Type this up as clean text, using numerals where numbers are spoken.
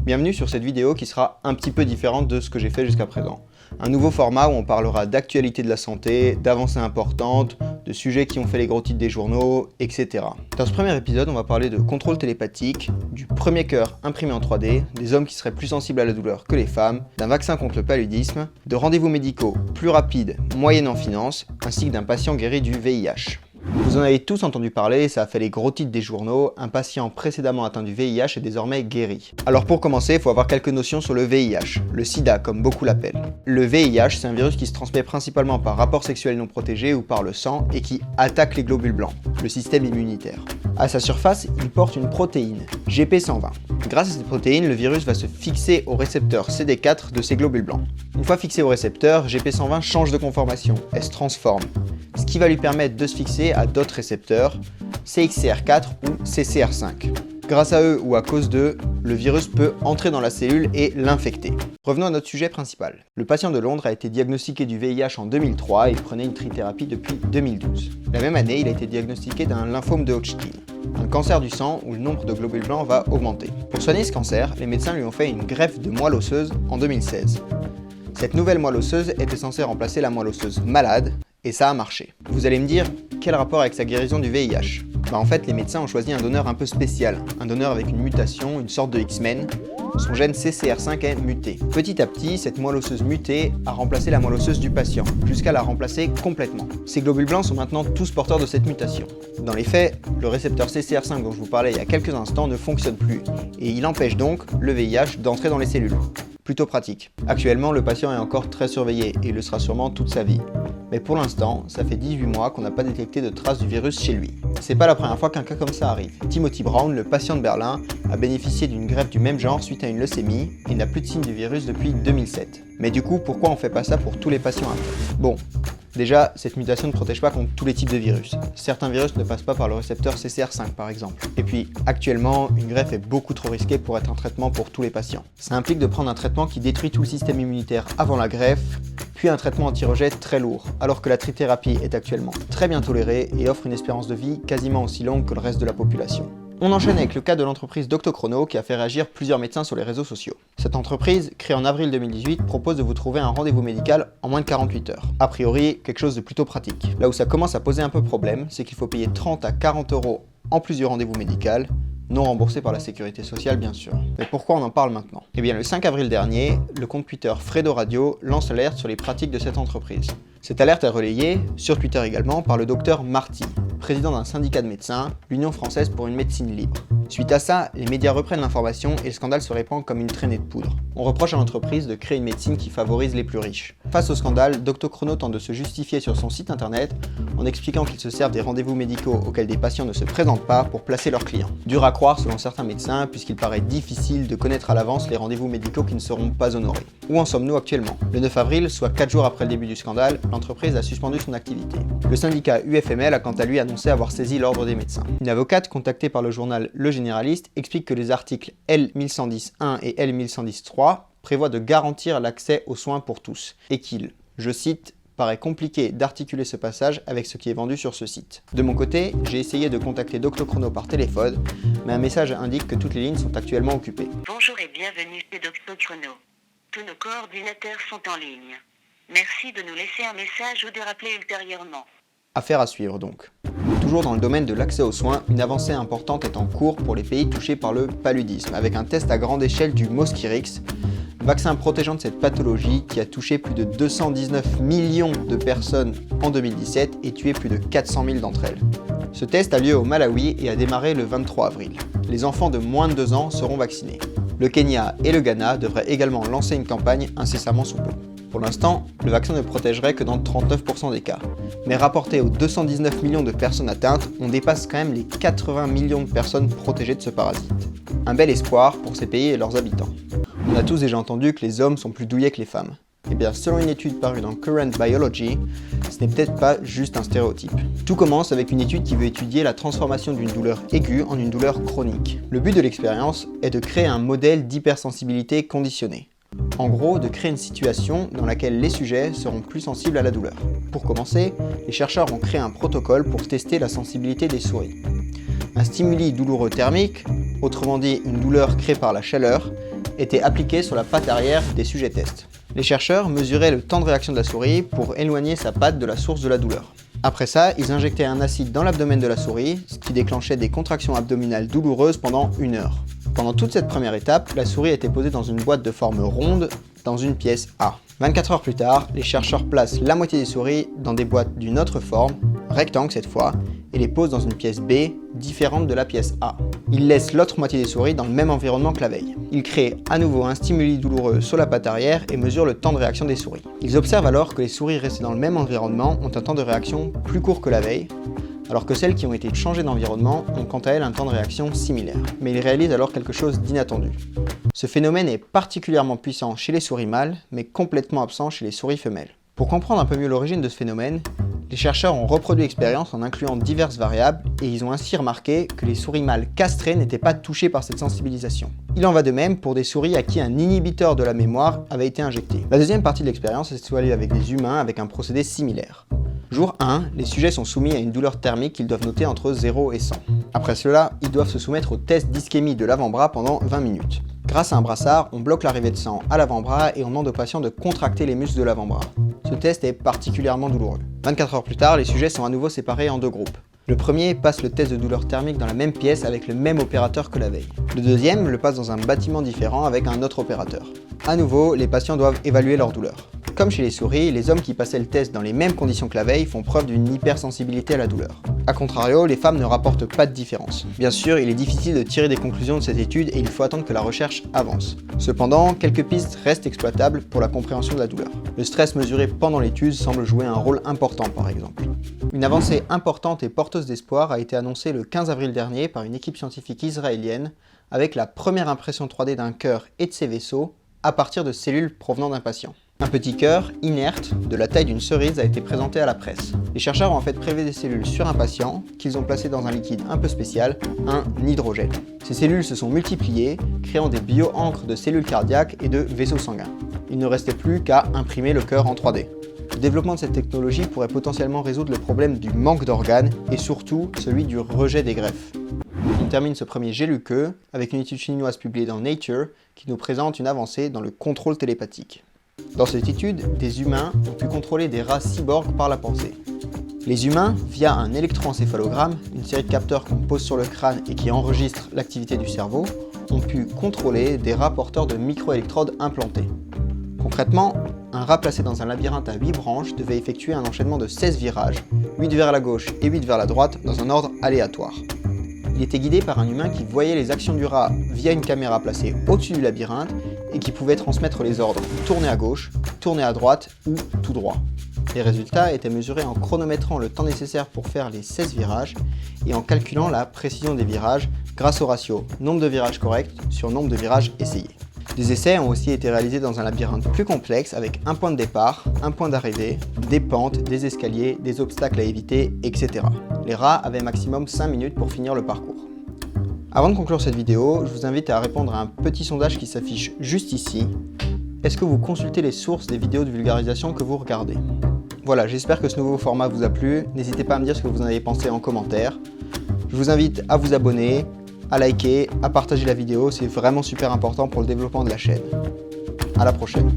Bienvenue sur cette vidéo qui sera un petit peu différente de ce que j'ai fait jusqu'à présent. Un nouveau format où on parlera d'actualité de la santé, d'avancées importantes, de sujets qui ont fait les gros titres des journaux, etc. Dans ce premier épisode, on va parler de contrôle télépathique, du premier cœur imprimé en 3D, des hommes qui seraient plus sensibles à la douleur que les femmes, d'un vaccin contre le paludisme, de rendez-vous médicaux plus rapides, moyennant finance, ainsi que d'un patient guéri du VIH. Vous en avez tous entendu parler, ça a fait les gros titres des journaux, un patient précédemment atteint du VIH est désormais guéri. Alors pour commencer, il faut avoir quelques notions sur le VIH, le sida comme beaucoup l'appellent. Le VIH, c'est un virus qui se transmet principalement par rapport sexuel non protégé ou par le sang et qui attaque les globules blancs, le système immunitaire. À sa surface, il porte une protéine, GP120. Grâce à cette protéine, le virus va se fixer au récepteur CD4 de ces globules blancs. Une fois fixé au récepteur, GP120 change de conformation, elle se transforme, ce qui va lui permettre de se fixer à d'autres récepteurs, CXCR4 ou CCR5. Grâce à eux ou à cause d'eux, le virus peut entrer dans la cellule et l'infecter. Revenons à notre sujet principal. Le patient de Londres a été diagnostiqué du VIH en 2003 et il prenait une trithérapie depuis 2012. La même année, il a été diagnostiqué d'un lymphome de Hodgkin, un cancer du sang où le nombre de globules blancs va augmenter. Pour soigner ce cancer, les médecins lui ont fait une greffe de moelle osseuse en 2016. Cette nouvelle moelle osseuse était censée remplacer la moelle osseuse malade, et ça a marché. Vous allez me dire, quel rapport avec sa guérison du VIH ? En fait, les médecins ont choisi un donneur un peu spécial, un donneur avec une mutation, une sorte de X-Men. Son gène CCR5 est muté. Petit à petit, cette moelle osseuse mutée a remplacé la moelle osseuse du patient, jusqu'à la remplacer complètement. Ces globules blancs sont maintenant tous porteurs de cette mutation. Dans les faits, le récepteur CCR5 dont je vous parlais il y a quelques instants ne fonctionne plus, et il empêche donc le VIH d'entrer dans les cellules. Plutôt pratique. Actuellement, le patient est encore très surveillé, et il le sera sûrement toute sa vie. Mais pour l'instant, ça fait 18 mois qu'on n'a pas détecté de traces du virus chez lui. C'est pas la première fois qu'un cas comme ça arrive. Timothy Brown, le patient de Berlin, a bénéficié d'une greffe du même genre suite à une leucémie et n'a plus de signes du virus depuis 2007. Mais du coup, pourquoi on fait pas ça pour tous les patients atteints ? Bon, déjà, cette mutation ne protège pas contre tous les types de virus. Certains virus ne passent pas par le récepteur CCR5 par exemple. Et puis, actuellement, une greffe est beaucoup trop risquée pour être un traitement pour tous les patients. Ça implique de prendre un traitement qui détruit tout le système immunitaire avant la greffe, puis un traitement anti-rejet très lourd, alors que la trithérapie est actuellement très bien tolérée et offre une espérance de vie quasiment aussi longue que le reste de la population. On enchaîne avec le cas de l'entreprise Doctochrono qui a fait réagir plusieurs médecins sur les réseaux sociaux. Cette entreprise, créée en avril 2018, propose de vous trouver un rendez-vous médical en moins de 48 heures. A priori, quelque chose de plutôt pratique. Là où ça commence à poser un peu problème, c'est qu'il faut payer 30 à 40 € en plus du rendez-vous médical, non remboursé par la sécurité sociale bien sûr. Mais pourquoi on en parle maintenant ? Eh bien le 5 avril dernier, le compte Twitter Fredo Radio lance l'alerte sur les pratiques de cette entreprise. Cette alerte est relayée, sur Twitter également, par le docteur Marty, président d'un syndicat de médecins, l'Union française pour une médecine libre. Suite à ça, les médias reprennent l'information et le scandale se répand comme une traînée de poudre. On reproche à l'entreprise de créer une médecine qui favorise les plus riches. Face au scandale, Doctochrono tente de se justifier sur son site internet en expliquant qu'ils se servent des rendez-vous médicaux auxquels des patients ne se présentent pas pour placer leurs clients. Dur à croire selon certains médecins puisqu'il paraît difficile de connaître à l'avance les rendez-vous médicaux qui ne seront pas honorés. Où en sommes-nous actuellement ? Le 9 avril, soit 4 jours après le début du scandale, l'entreprise a suspendu son activité. Le syndicat UFML a quant à lui annoncé avoir saisi l'ordre des médecins. Une avocate contactée par le journal Le Généraliste explique que les articles L1110.1 et L1110.3 prévoient de garantir l'accès aux soins pour tous et qu'il, je cite, paraît compliqué d'articuler ce passage avec ce qui est vendu sur ce site. De mon côté, j'ai essayé de contacter Doctochrono par téléphone, mais un message indique que toutes les lignes sont actuellement occupées. Bonjour et bienvenue chez Doctochrono. Tous nos coordinateurs sont en ligne. Merci de nous laisser un message ou de rappeler ultérieurement. Affaire à suivre donc. Toujours dans le domaine de l'accès aux soins, une avancée importante est en cours pour les pays touchés par le paludisme, avec un test à grande échelle du Mosquirix, vaccin protégeant de cette pathologie qui a touché plus de 219 millions de personnes en 2017 et tué plus de 400 000 d'entre elles. Ce test a lieu au Malawi et a démarré le 23 avril. Les enfants de moins de 2 ans seront vaccinés. Le Kenya et le Ghana devraient également lancer une campagne incessamment sous peu. Pour l'instant, le vaccin ne protégerait que dans 39% des cas. Mais rapporté aux 219 millions de personnes atteintes, on dépasse quand même les 80 millions de personnes protégées de ce parasite. Un bel espoir pour ces pays et leurs habitants. On a tous déjà entendu que les hommes sont plus douillets que les femmes. Eh bien, selon une étude parue dans Current Biology, ce n'est peut-être pas juste un stéréotype. Tout commence avec une étude qui veut étudier la transformation d'une douleur aiguë en une douleur chronique. Le but de l'expérience est de créer un modèle d'hypersensibilité conditionnée. En gros, de créer une situation dans laquelle les sujets seront plus sensibles à la douleur. Pour commencer, les chercheurs ont créé un protocole pour tester la sensibilité des souris. Un stimuli douloureux thermique, autrement dit une douleur créée par la chaleur, était appliquée sur la patte arrière des sujets tests. Les chercheurs mesuraient le temps de réaction de la souris pour éloigner sa patte de la source de la douleur. Après ça, ils injectaient un acide dans l'abdomen de la souris, ce qui déclenchait des contractions abdominales douloureuses pendant 1 heure. Pendant toute cette première étape, la souris était posée dans une boîte de forme ronde dans une pièce A. 24 heures plus tard, les chercheurs placent la moitié des souris dans des boîtes d'une autre forme, rectangle cette fois, et les posent dans une pièce B, différente de la pièce A. Ils laissent l'autre moitié des souris dans le même environnement que la veille. Ils créent à nouveau un stimuli douloureux sur la patte arrière et mesurent le temps de réaction des souris. Ils observent alors que les souris restées dans le même environnement ont un temps de réaction plus court que la veille, alors que celles qui ont été changées d'environnement ont quant à elles un temps de réaction similaire. Mais ils réalisent alors quelque chose d'inattendu. Ce phénomène est particulièrement puissant chez les souris mâles, mais complètement absent chez les souris femelles. Pour comprendre un peu mieux l'origine de ce phénomène, les chercheurs ont reproduit l'expérience en incluant diverses variables et ils ont ainsi remarqué que les souris mâles castrées n'étaient pas touchées par cette sensibilisation. Il en va de même pour des souris à qui un inhibiteur de la mémoire avait été injecté. La deuxième partie de l'expérience est située avec des humains avec un procédé similaire. Jour 1, les sujets sont soumis à une douleur thermique qu'ils doivent noter entre 0 et 100. Après cela, ils doivent se soumettre au test d'ischémie de l'avant-bras pendant 20 minutes. Grâce à un brassard, on bloque l'arrivée de sang à l'avant-bras et on demande aux patients de contracter les muscles de l'avant-bras. Ce test est particulièrement douloureux. 24 heures plus tard, les sujets sont à nouveau séparés en 2 groupes. Le premier passe le test de douleur thermique dans la même pièce avec le même opérateur que la veille. Le deuxième le passe dans un bâtiment différent avec un autre opérateur. À nouveau, les patients doivent évaluer leur douleur. Comme chez les souris, les hommes qui passaient le test dans les mêmes conditions que la veille font preuve d'une hypersensibilité à la douleur. A contrario, les femmes ne rapportent pas de différence. Bien sûr, il est difficile de tirer des conclusions de cette étude et il faut attendre que la recherche avance. Cependant, quelques pistes restent exploitables pour la compréhension de la douleur. Le stress mesuré pendant l'étude semble jouer un rôle important par exemple. Une avancée importante et porteuse d'espoir a été annoncée le 15 avril dernier par une équipe scientifique israélienne avec la première impression 3D d'un cœur et de ses vaisseaux à partir de cellules provenant d'un patient. Un petit cœur, inerte, de la taille d'une cerise a été présenté à la presse. Les chercheurs ont en fait prélevé des cellules sur un patient qu'ils ont placé dans un liquide un peu spécial, un hydrogel. Ces cellules se sont multipliées, créant des bio-encres de cellules cardiaques et de vaisseaux sanguins. Il ne restait plus qu'à imprimer le cœur en 3D. Le développement de cette technologie pourrait potentiellement résoudre le problème du manque d'organes et surtout celui du rejet des greffes. On termine ce premier J'ai lu que avec une étude chinoise publiée dans Nature qui nous présente une avancée dans le contrôle télépathique. Dans cette étude, des humains ont pu contrôler des rats cyborgs par la pensée. Les humains, via un électroencéphalogramme, une série de capteurs qu'on pose sur le crâne et qui enregistrent l'activité du cerveau, ont pu contrôler des rats porteurs de microélectrodes implantées. Concrètement, un rat placé dans un labyrinthe à 8 branches devait effectuer un enchaînement de 16 virages, 8 vers la gauche et 8 vers la droite dans un ordre aléatoire. Il était guidé par un humain qui voyait les actions du rat via une caméra placée au-dessus du labyrinthe et qui pouvait transmettre les ordres tourner à gauche, tourner à droite ou tout droit. Les résultats étaient mesurés en chronométrant le temps nécessaire pour faire les 16 virages et en calculant la précision des virages grâce au ratio nombre de virages corrects sur nombre de virages essayés. Des essais ont aussi été réalisés dans un labyrinthe plus complexe avec un point de départ, un point d'arrivée, des pentes, des escaliers, des obstacles à éviter, etc. Les rats avaient maximum 5 minutes pour finir le parcours. Avant de conclure cette vidéo, je vous invite à répondre à un petit sondage qui s'affiche juste ici. Est-ce que vous consultez les sources des vidéos de vulgarisation que vous regardez? Voilà, j'espère que ce nouveau format vous a plu. N'hésitez pas à me dire ce que vous en avez pensé en commentaire. Je vous invite à vous abonner, à liker, à partager la vidéo, c'est vraiment super important pour le développement de la chaîne. À la prochaine.